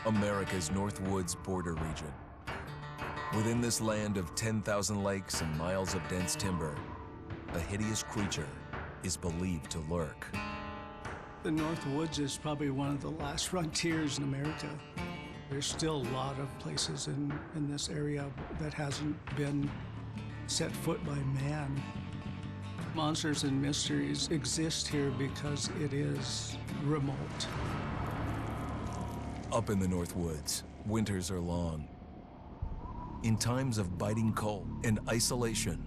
America's North Woods border region. Within this land of 10,000 lakes and miles of dense timber, a hideous creature is believed to lurk. The North Woods is probably one of the last frontiers in America. There's still a lot of places in this area that hasn't been set foot by man. Monsters and mysteries exist here because it is remote. Up in the North Woods, winters are long. In times of biting cold and isolation,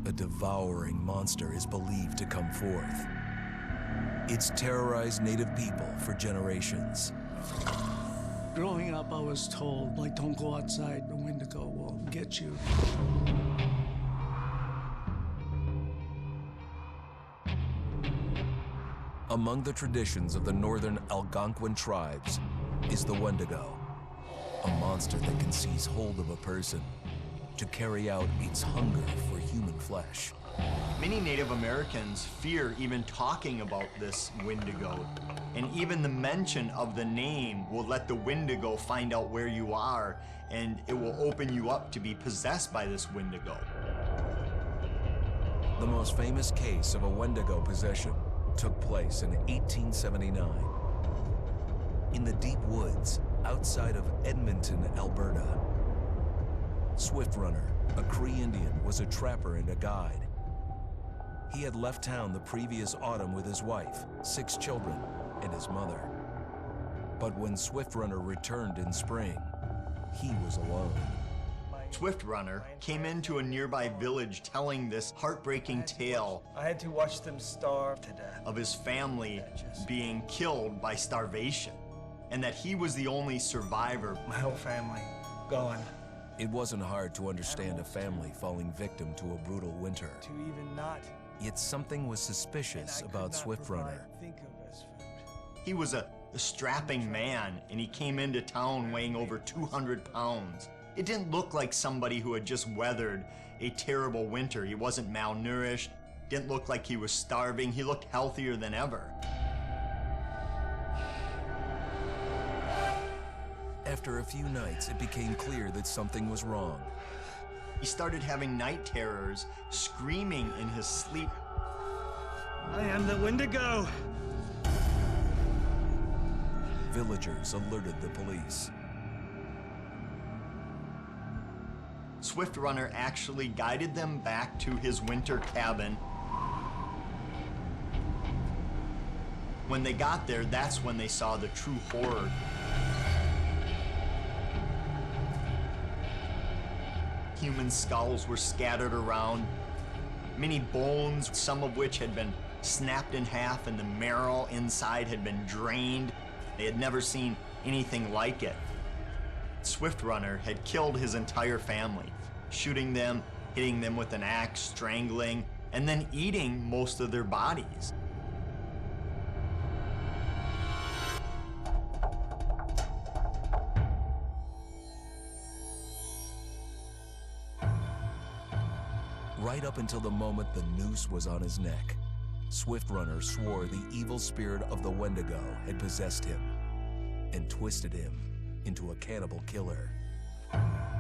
a devouring monster is believed to come forth. It's terrorized native people for generations. Growing up, I was told, like, don't go outside, the Wendigo will get you. Among the traditions of the northern Algonquin tribes is the Wendigo, a monster that can seize hold of a person to carry out its hunger for human flesh. Many Native Americans fear even talking about this Wendigo, and even the mention of the name will let the Wendigo find out where you are, and it will open you up to be possessed by this Wendigo. The most famous case of a Wendigo possession took place in 1879 in the deep woods outside of Edmonton, Alberta. Swift Runner, a Cree Indian, was a trapper and a guide. He had left town the previous autumn with his wife, 6 children, and his mother. But when Swift Runner returned in spring, he was alone. Swift Runner came into a nearby village telling this heartbreaking tale. I had to watch them starve to death. Of his family being killed by starvation, and that he was the only survivor. My whole family gone. It wasn't hard to understand a family falling victim to a brutal winter. To even not. Yet something was suspicious about Swift Runner. He was a strapping man, and he came into town weighing over 200 pounds. It didn't look like somebody who had just weathered a terrible winter. He wasn't malnourished, didn't look like he was starving. He looked healthier than ever. After a few nights, it became clear that something was wrong. He started having night terrors, screaming in his sleep. I am the Wendigo! Villagers alerted the police. Swift Runner actually guided them back to his winter cabin. When they got there, that's when they saw the true horror. Human skulls were scattered around, many bones, some of which had been snapped in half, and the marrow inside had been drained. They had never seen anything like it. Swift Runner had killed his entire family, shooting them, hitting them with an axe, strangling, and then eating most of their bodies. Right up until the moment the noose was on his neck, Swift Runner swore the evil spirit of the Wendigo had possessed him and twisted him into a cannibal killer.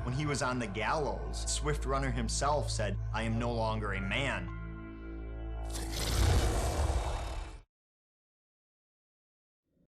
When he was on the gallows, Swift Runner himself said, "I am no longer a man.